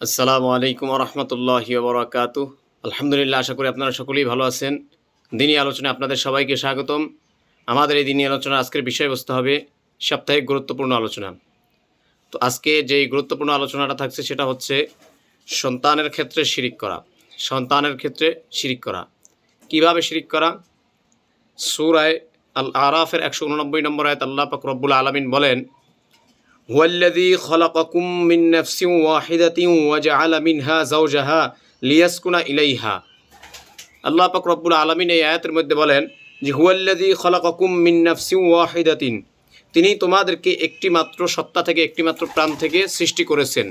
আসসালামু আলাইকুম রহমতুল্লাহি বারাকাতুহু। আলহামদুলিল্লাহ, আশা করি আপনারা সকলেই ভালো আছেন। দিনী আলোচনায় আপনাদের সবাইকে স্বাগতম। আমাদের এই দিনী আলোচনা আজকের বিষয়বস্তু হবে সাপ্তাহিক গুরুত্বপূর্ণ আলোচনা। তো আজকে যেই গুরুত্বপূর্ণ আলোচনাটা থাকছে সেটা হচ্ছে সন্তানের ক্ষেত্রে শিরিক করা। সন্তানের ক্ষেত্রে শিরিক করা, কিভাবে শিরিক করা? সূরা আল আরাফের 189 নম্বর আয়াত আল্লাহ পাক রব্বুল আলামিন বলেন, হুয়াল্লাযী খালাকাকুম মিন নাফসিন ওয়াহিদাতিন ওয়া জাআলা মিনহা যাওজাহা লিয়াসকুনা ইলাইহা। আল্লাহ পাক রব্বুল আলামিন এই আয়াতের মধ্যে বলেন যে হুয়াল্লাযী খালাকাকুম মিন নাফসিন ওয়াহিদাতিন, তিনি তোমাদেরকে একটি মাত্র সত্তা থেকে, একটি মাত্র প্রাণ থেকে সৃষ্টি করেছেন।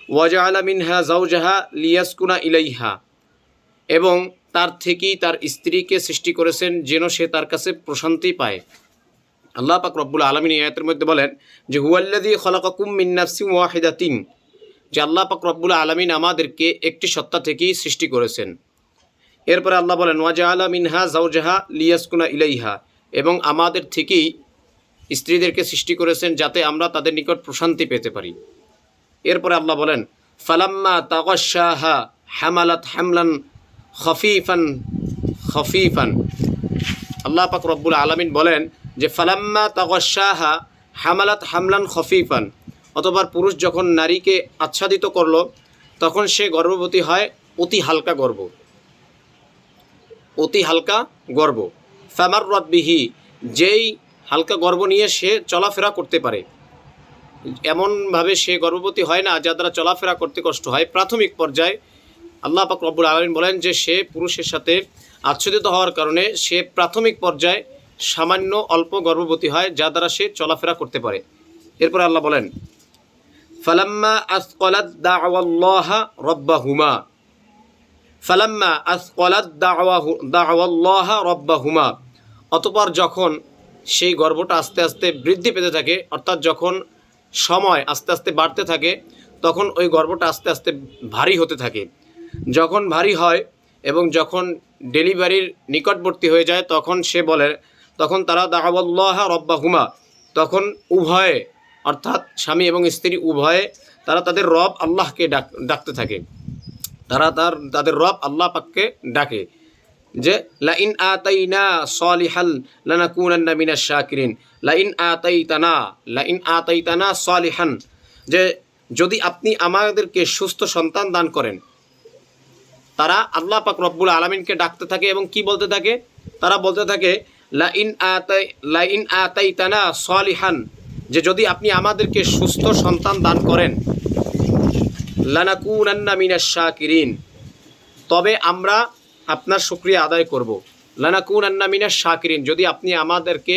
ওয়া জাআলা মিনহা যাওজাহা লিয়াসকুনা ইলাইহা, এবং তার থেকেই তার স্ত্রীকে সৃষ্টি করেছেন যেন সে তার কাছে প্রশান্তি পায়। আল্লাহ পাক রব্বুল আলামিন এই আয়াতের মধ্যে বলেন যে হুয়াল্লাযী খালাকাকুম মিন নাফসিন ওয়াহিদাতিন, যে আল্লাহ পাক রব্বুল আলামিন আমাদেরকে একটি সত্তা থেকেই সৃষ্টি করেছেন। এরপরে আল্লাহ বলেন ওয়া জাআলা মিনহা যাওজাহা লিয়াসকুনা ইলাইহা, এবং আমাদের থেকেই স্ত্রীদেরকে সৃষ্টি করেছেন যাতে আমরা তাদের নিকট প্রশান্তি পেতে পারি। এরপরে আল্লাহ বলেন ফালাম্মা তাগাশশাহা হামালাত হামলান খফিফান খফিফান। আল্লাহ পাক রব্বুল আলামিন বলেন যে ফালাম্মা তাগাশশাহা হামালাত হামলান খফিফান, অতঃপর পুরুষ যখন নারীকে আচ্ছাদিত করলো তখন সে গর্ভবতী হয় অতি হালকা গর্ভ, অতি হালকা গর্ভ। ফামাররাত বিহি, যেই হালকা গর্ভ নিয়ে সে চলাফেরা করতে পারে, এমনভাবে সে গর্ভবতী হয় না যা দ্বারা চলাফেরা করতে কষ্ট হয়। প্রাথমিক পর্যায়ে আল্লাহ পাক রব্বুল আলামিন বলেন যে সে পুরুষের সাথে আচ্ছাদিত হওয়ার কারণে সে প্রাথমিক পর্যায়ে সামান্য অল্প গর্ভবতী হয় যা দ্বারা সে চলাফেরা করতে পারে। এরপর আল্লাহ বলেন ফালাম্মা আসকালাত দাআওয়াল্লাহা রাব্বাহুমা, ফালাম্মা আসকালাত দাআওয়াল্লাহা রাব্বাহুমা, অতঃপর যখন সেই গর্ভটা আস্তে আস্তে বৃদ্ধি পেতে থাকে, অর্থাৎ যখন সময় আস্তে আস্তে বাড়তে থাকে তখন ওই গর্ভটা আস্তে আস্তে ভারী হতে থাকে। যখন ভারী হয় এবং যখন ডেলিভারির নিকটবর্তী হয়ে যায় তখন সে বলে, তখন তারা দাআওয়াল্লাহা রাব্বাহুমা, তখন উভয়ে অর্থাৎ স্বামী এবং স্ত্রী উভয়ে তারা তাদের রব আল্লাহকে ডাকতে থাকে। তারা তাদের রব আল্লাহ পাককে ডাকে যে লাইন আতাইনা সালিহাল লানাকুনান্না মিনাশ শাকিরিন, লাইন আতাইতানা সালিহান, যে যদি আপনি আমাদেরকে সুস্থ সন্তান দান করেন। তারা আল্লাহ পাক রব্বুল আলামিনকে ডাকতে থাকে এবং কি বলতে থাকে? তারা বলতে থাকে লাইন আতাইতানা সালিহান, যে যদি আপনি আমাদেরকে সুস্থ সন্তান দান করেন, লানাকুনান্না মিনাশ শাকিরিন, তবে আমরা আপনার শুকরিয়া আদায় করব। লানাকুনান্না মিনাশ শাকিরিন, যদি আপনি আমাদেরকে,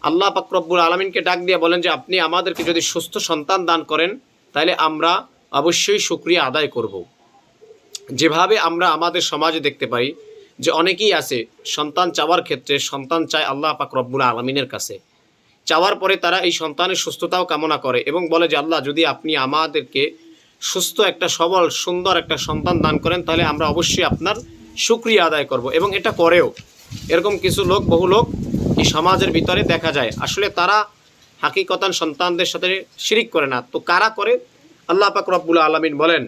আল্লাহ পাক রব্বুল আলামিনকে ডাক দিয়ে বলেন যে আপনি আমাদেরকে যদি সুস্থ সন্তান দান করেন তাহলে আমরা অবশ্যই শুকরিয়া আদায় করব। যেভাবে আমরা আমাদের সমাজে দেখতে পাই যে অনেকেই আছে সন্তান চাওয়ার ক্ষেত্রে সন্তান চায় আল্লাহ পাক রব্বুল আলামিনের কাছে, চাওয়ার পরে তারা এই সন্তানের সুস্থতাও কামনা করে এবং বলে যে আল্লাহ যদি আপনি আমাদেরকে সুস্থ একটা সবল সুন্দর একটা সন্তান দান করেন তাহলে আমরা অবশ্যই আপনার শুকরিয়া আদায় করব, এবং এটা করেও। এরকম কিছু লোক, বহু লোক এই সমাজের ভিতরে দেখা যায়। আসলে তারা হাকিকতান সন্তানদের সাথে শিরিক করে না। তো কারা করে? আল্লাহ পাক রব্বুল আলামিন বলেন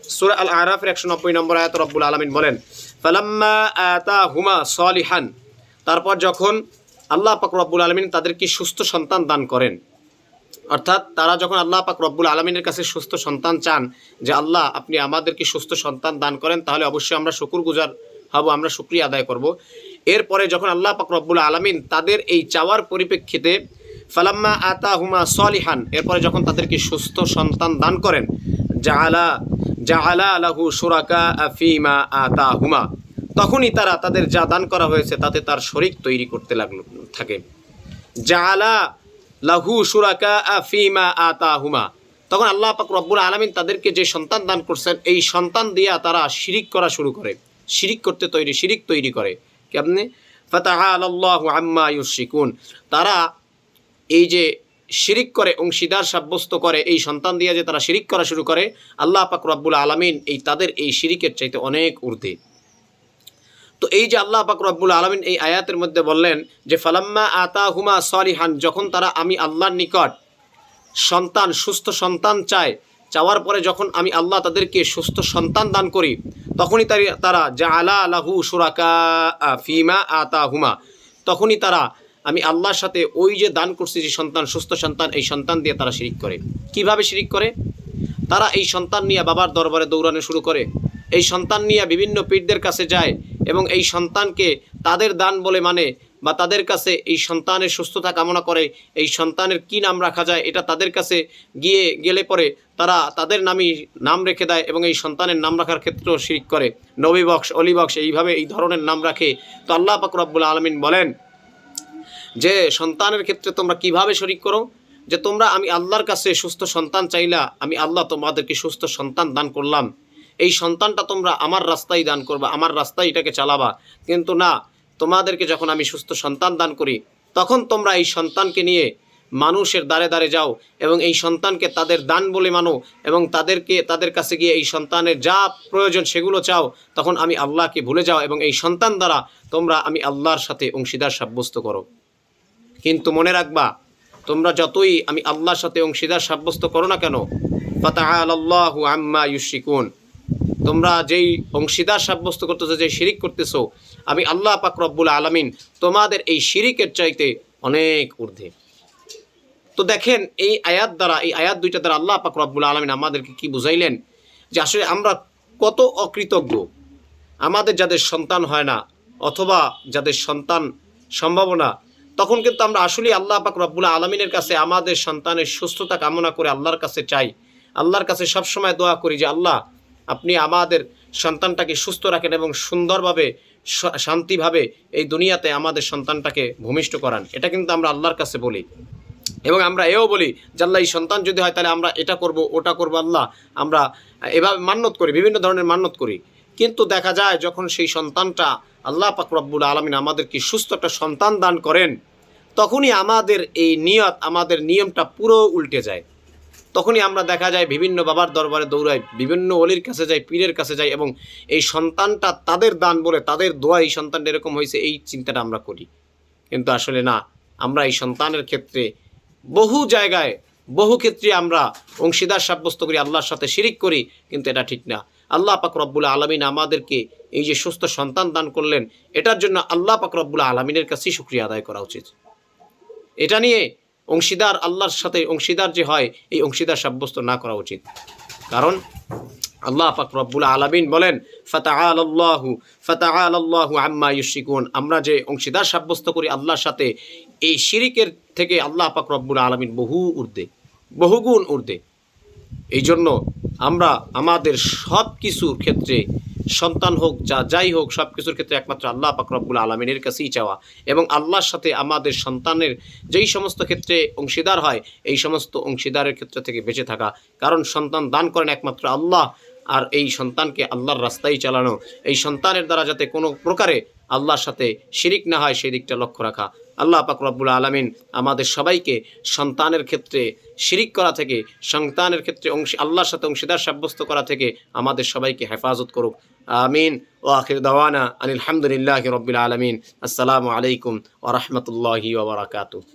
সূরা আল আরাফের 190 নম্বর আয়াত রব্বুল আলামিন বলেন ফালাম্মা আতাহুমা সালিহান, তারপর যখন আল্লাহ পাক রব্বুল আলামিন তাদেরকে সুস্থ সন্তান দান করেন, অর্থাৎ তারা যখন আল্লাহ পাক রব্বুল আলামিনের কাছে সুস্থ সন্তান চান যে আল্লাহ আপনি আমাদেরকে সুস্থ সন্তান দান করেন তাহলে অবশ্যই আমরা শুকরগুজার হব, আমরা শুকরিয়া আদায় করব। এরপরে যখন আল্লাহ পাক রব্বুল আলামিন তাদের এই চাওয়ার পরিপ্রেক্ষিতে ফালাম্মা আতাহুমা সালিহান, এরপরে যখন তাদেরকে সুস্থ সন্তান দান করেন, জাআলা লাহু শুরাকা ফীমা আতাহুমা, তখনই তারা তাদের যা দান করা হয়েছে তাতে তার শরীক তৈরি করতে থাকে। জাআলা লাহু শুরাকা ফীমা আতাহুমা, তখন আল্লাহ পাক রব্বুল আলামিন তাদেরকে যে সন্তান দান করছেন এই সন্তান দিয়া তারা শিরিক করা শুরু করে, শিরিক তৈরি করে। কেমনে? ফাতাআলাল্লাহু আম্মা ইউশরিকুন, তারা এই যে শিরিক করে, অংশীদার সাব্যস্ত করে, এই সন্তান দিয়ে যে তারা শিরিক করা শুরু করে, আল্লাহ পাক রব্বুল আলামিন এই তাদের এই শিরিকের চাইতে অনেক ঊর্ধ্বে। তো এই যে আল্লাহ পাক রব্বুল আলামিন এই আয়াতের মধ্যে বললেন যে ফালাম্মা আতাহুমা সালিহান, যখন তারা আমি আল্লাহর নিকট সন্তান, সুস্থ সন্তান চায়, চাওয়ার পরে যখন আমি আল্লাহ তাদেরকে সুস্থ সন্তান দান করি, তখনই তারা জাআলা লাহু শুরাকা ফিমা আতাহুমা, তখনই তারা আমি আল্লাহর সাথে ওই যে দান করছি যে সন্তান, সুস্থ সন্তান, এই সন্তান দিয়ে তারা শিরিক করে। কিভাবে শিরিক করে? তারা এই সন্তান নিয়ে বাবার দরবারে দৌড়ানো শুরু করে, এই সন্তান নিয়ে বিভিন্ন পীরদের কাছে যায় এবং এই সন্তানকে তাদের দান বলে মানে, বা তাদের কাছে এই সন্তানের সুস্থতা কামনা করে, এই সন্তানের কি নাম রাখা যায় এটা তাদের কাছে গেলে পরে তারা তাদের নাম রেখে দেয় এবং এই সন্তানের নাম রাখার ক্ষেত্রেও শিরিক করে। নবী বক্স, অলি বক্স, এইভাবে এই ধরনের নাম রাখে। তো আল্লাহ পাক রব্বুল আলামিন বলেন যে সন্তানের ক্ষেত্রে তোমরা কিভাবে শরিক করো, যে তোমরা আমি আল্লাহর কাছে সুস্থ সন্তান চাইলা, আমি আল্লাহ তোমাদেরকে সুস্থ সন্তান দান করলাম, এই সন্তানটা তোমরা আমার রাস্তায় দান করবা, আমার রাস্তায় এটাকে চালাবা। কিন্তু না, তোমাদেরকে যখন আমি সুস্থ সন্তান দান করি, তখন তোমরা এই সন্তানকে নিয়ে মানুষের দ্বারে দ্বারে যাও এবং এই সন্তানকে তাদের দান বলে মানো এবং তাদের কাছে গিয়ে এই সন্তানের যা প্রয়োজন সেগুলো চাও। তখন আমি আল্লাহকে ভুলে যাও এবং এই সন্তান দ্বারা তোমরা আমি আল্লাহর সাথে অংশীদার সাব্যস্ত করো। কিন্তু মনে রাখবা, তোমরা যতই আমি আল্লাহর সাথে অংশীদার সাব্যস্ত করো না কেন, ফাতাআলাল্লাহু আম্মা ইউশরিকুন, তোমরা যেই অংশীদার সাব্যস্ত করতেছো, যে শিরিক করতেছো, আমি আল্লাহ পাক রব্বুল আলামিন তোমাদের এই শিরিকের চাইতে অনেক ঊর্ধ্বে। তো দেখেন এই আয়াত দুইটা দ্বারা আল্লাহ পাক রব্বুল আলামিন আমাদেরকে কি বুঝাইলেন, যে আসলে আমরা কত অকৃতজ্ঞ। আমাদের যাদের সন্তান হয় না অথবা যাদের সন্তান সম্ভাবনা, তখন কিন্তু আমরা আসলে আল্লাহ পাক রব্বুল আলামিনের কাছে আমাদের সন্তানের সুস্থতা কামনা করে আল্লাহর কাছে চাই, আল্লাহর কাছে সবসময় দোয়া করি যে আল্লাহ আপনি আমাদের সন্তানটাকে সুস্থ রাখেন এবং সুন্দরভাবে শান্তিভাবে এই দুনিয়াতে আমাদের সন্তানটাকে ভূমিষ্ঠ করান। এটা কিন্তু আমরা আল্লাহর কাছে বলি এবং আমরা এও বলি যে আল্লাহ এই সন্তান যদি হয় তাহলে আমরা এটা করব, ওটা করব, আল্লাহ আমরা এভাবে মান্যত করি, বিভিন্ন ধরনের মান্যত করি। কিন্তু দেখা যায় যখন সেই সন্তানটা আল্লাহ পাক রব্বুল আলামিন আমাদেরকে সুস্থ একটা সন্তান দান করেন, তখনই আমাদের এই আমাদের নিয়মটা পুরো উল্টে যায়। তখনই আমরা দেখা যায় বিভিন্ন বাবার দরবারে দৌড়াই, বিভিন্ন অলির কাছে যাই, পীরের কাছে যাই এবং এই সন্তানটা তাদের দান বলে, তাদের দোয়া এই সন্তানটা এরকম হয়েছে, এই চিন্তাটা আমরা করি। কিন্তু আসলে না, আমরা এই সন্তানের ক্ষেত্রে বহু জায়গায় বহু ক্ষেত্রে আমরা অংশীদার সাব্যস্ত করি, আল্লাহর সাথে শিরিক করি, কিন্তু এটা ঠিক না। আল্লাহ পাক রব্বুল আলামিন আমাদেরকে এই যে সুস্থ সন্তান দান করলেন, এটার জন্য আল্লাহ পাক রব্বুল আলামিনের কাছেই শুকরিয়া আদায় করা উচিত। এটা নিয়ে অংশীদার, আল্লাহর সাথে অংশীদার যে হয়, এই অংশীদার সাব্যস্ত না করা উচিত। কারণ আল্লাহ পাক রব্বুল আলামিন বলেন ফাতাআলাল্লাহু আম্মা ইউশরিকুন, আমরা যে অংশীদার সাব্যস্ত করি আল্লাহর সাথে, এই শিরিকের থেকে আল্লাহ পাক রব্বুল আলামিন বহুগুণ ঊর্ধ্বে। এই জন্য আমরা আমাদের সব কিছুর ক্ষেত্রে, সন্তান হোক যাই হোক, সব কিছুর ক্ষেত্রে একমাত্র আল্লাহ পাক রব্বুল আলামিনের কাছেই চাওয়া এবং আল্লাহর সাথে আমাদের সন্তানের যেই সমস্ত ক্ষেত্রে অংশীদার হয়, এই সমস্ত অংশীদারের ক্ষেত্র থেকে বেঁচে থাকা। কারণ সন্তান দান করেন একমাত্র আল্লাহ, আর এই সন্তানকে আল্লাহর রাস্তায় চালানো, এই সন্তানের দ্বারা যাতে কোনো প্রকারে আল্লাহর সাথে শিরিক না হয় সেই দিকটা লক্ষ্য রাখা। আল্লাহ পাক রব্বুল আলামিন আমাদের সবাইকে সন্তানের ক্ষেত্রে শিরিক করা থেকে, সন্তানের ক্ষেত্রে আল্লাহর সাথে অংশীদার সাব্যস্ত করা থেকে আমাদের সবাইকে হেফাজত করুক। আমিন। ওয়া আখির দাওয়ানা আনিল হামদুলিল্লাহি রাব্বিল আলামিন। আসসালামু আলাইকুম ওয়া রাহমাতুল্লাহি ওয়া বারাকাতুহু।